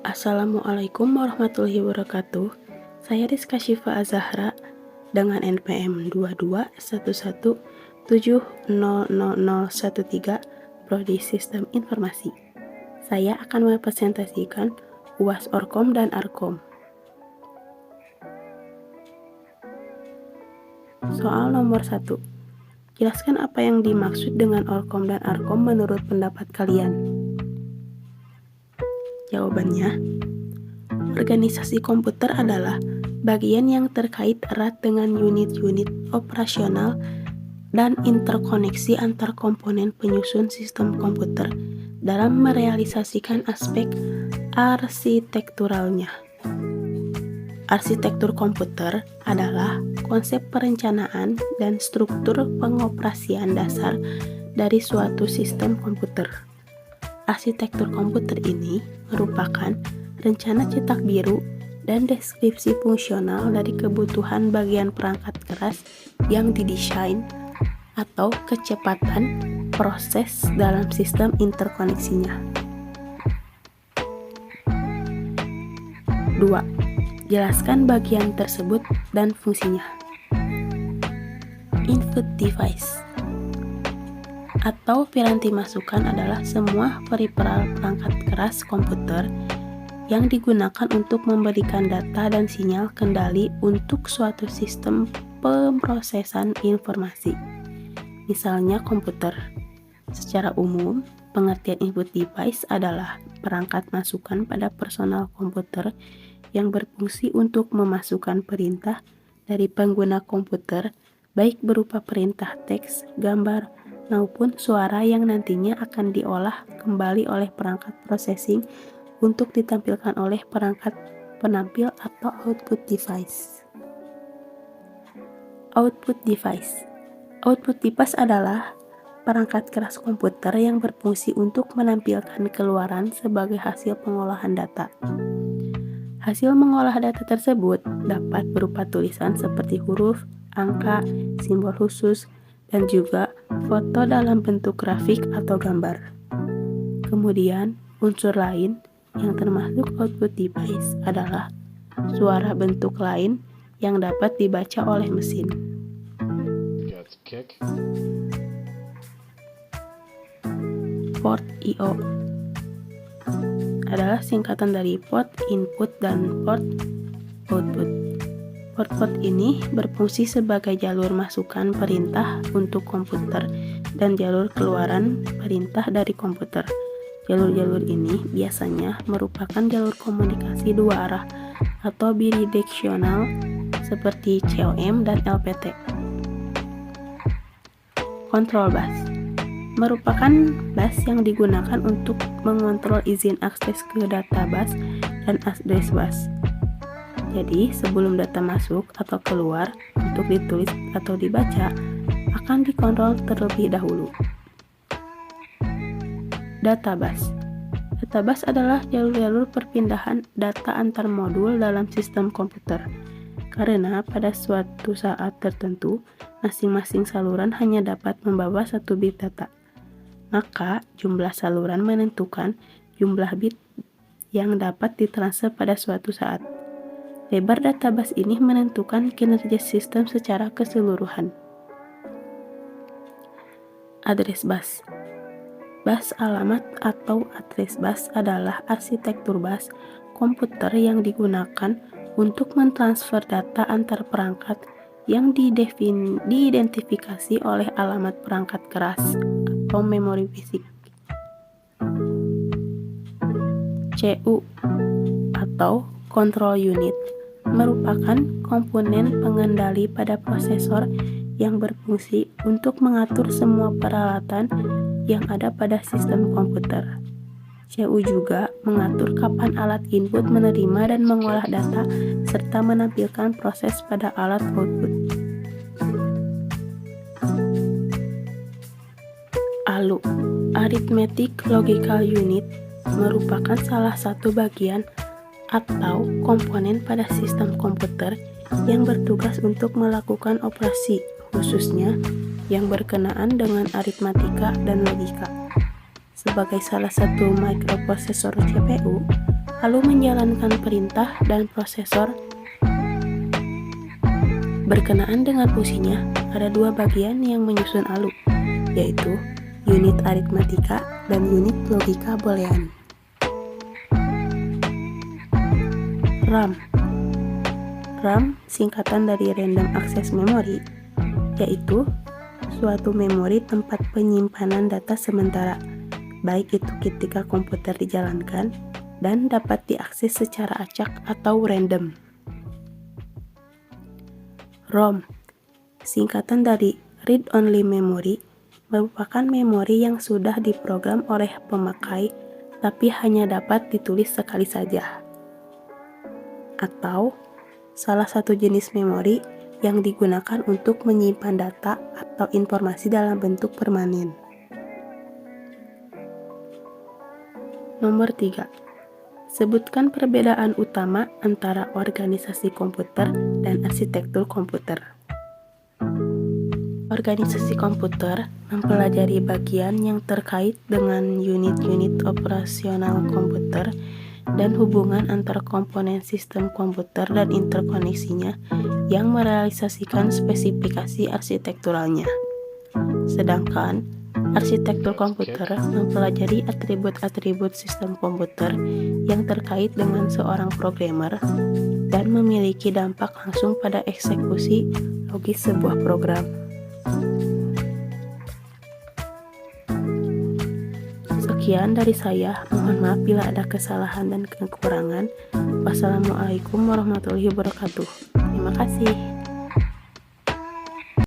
Assalamualaikum warahmatullahi wabarakatuh. Saya Rizka Syifa Azahra dengan NPM 2211700013 Prodi Sistem Informasi. Saya akan mempresentasikan UAS Orkom dan Arkom. Soal nomor 1. Jelaskan apa yang dimaksud dengan Orkom dan Arkom menurut pendapat kalian. Jawabannya, organisasi komputer adalah bagian yang terkait erat dengan unit-unit operasional dan interkoneksi antar komponen penyusun sistem komputer dalam merealisasikan aspek arsitekturalnya. Arsitektur komputer adalah konsep perencanaan dan struktur pengoperasian dasar dari suatu sistem komputer. Arsitektur komputer ini merupakan rencana cetak biru dan deskripsi fungsional dari kebutuhan bagian perangkat keras yang didesain atau kecepatan proses dalam sistem interkoneksinya. 2. Jelaskan bagian tersebut dan fungsinya. Input device atau piranti masukan adalah semua periperal perangkat keras komputer yang digunakan untuk memberikan data dan sinyal kendali untuk suatu sistem pemrosesan informasi. Misalnya komputer. Secara umum, pengertian input device adalah perangkat masukan pada personal komputer yang berfungsi untuk memasukkan perintah dari pengguna komputer, baik berupa perintah teks, gambar, maupun suara yang nantinya akan diolah kembali oleh perangkat processing untuk ditampilkan oleh perangkat penampil atau output device. Output device. Output device adalah perangkat keras komputer yang berfungsi untuk menampilkan keluaran sebagai hasil pengolahan data. Hasil mengolah data tersebut dapat berupa tulisan seperti huruf, angka, simbol khusus, dan juga foto dalam bentuk grafik atau gambar. Kemudian, unsur lain yang termasuk output device adalah suara bentuk lain yang dapat dibaca oleh mesin. Port I/O adalah singkatan dari port input dan port output. Port-port ini berfungsi sebagai jalur masukan perintah untuk komputer dan jalur keluaran perintah dari komputer. Jalur-jalur ini biasanya merupakan jalur komunikasi dua arah atau bidireksional seperti COM dan LPT. Control bus merupakan bus yang digunakan untuk mengontrol izin akses ke data bus dan address bus. Jadi, sebelum data masuk atau keluar untuk ditulis atau dibaca, akan dikontrol terlebih dahulu. Databus. Databus adalah jalur-jalur perpindahan data antar modul dalam sistem komputer. Karena pada suatu saat tertentu, masing-masing saluran hanya dapat membawa satu bit data. Maka, jumlah saluran menentukan jumlah bit yang dapat ditransfer pada suatu saat. Lebar databus ini menentukan kinerja sistem secara keseluruhan. Address bus. Bus alamat atau address bus adalah arsitektur bus komputer yang digunakan untuk mentransfer data antar perangkat yang diidentifikasi oleh alamat perangkat keras atau memori fisik. CU atau control unit merupakan komponen pengendali pada prosesor yang berfungsi untuk mengatur semua peralatan yang ada pada sistem komputer. CU juga mengatur kapan alat input menerima dan mengolah data serta menampilkan proses pada alat output. ALU, Arithmetic Logical Unit, merupakan salah satu bagian atau komponen pada sistem komputer yang bertugas untuk melakukan operasi, khususnya yang berkenaan dengan aritmatika dan logika. Sebagai salah satu microprosesor CPU, lalu menjalankan perintah dan prosesor. Berkenaan dengan fungsinya, ada dua bagian yang menyusun ALU, yaitu unit aritmatika dan unit logika boolean. RAM. RAM singkatan dari Random Access Memory, yaitu suatu memori tempat penyimpanan data sementara, baik itu ketika komputer dijalankan dan dapat diakses secara acak atau random. ROM, singkatan dari Read Only Memory, merupakan memori yang sudah diprogram oleh pemakai tapi hanya dapat ditulis sekali saja. Atau salah satu jenis memori yang digunakan untuk menyimpan data atau informasi dalam bentuk permanen. Nomor 3. Sebutkan perbedaan utama antara organisasi komputer dan arsitektur komputer. Organisasi komputer mempelajari bagian yang terkait dengan unit-unit operasional komputer dan hubungan antar komponen sistem komputer dan interkoneksinya yang merealisasikan spesifikasi arsitekturalnya. Sedangkan arsitektur komputer mempelajari atribut-atribut sistem komputer yang terkait dengan seorang programmer dan memiliki dampak langsung pada eksekusi logis sebuah program. Sekian dari saya, mohon maaf bila ada kesalahan dan kekurangan. Wassalamualaikum warahmatullahi wabarakatuh. Terima kasih.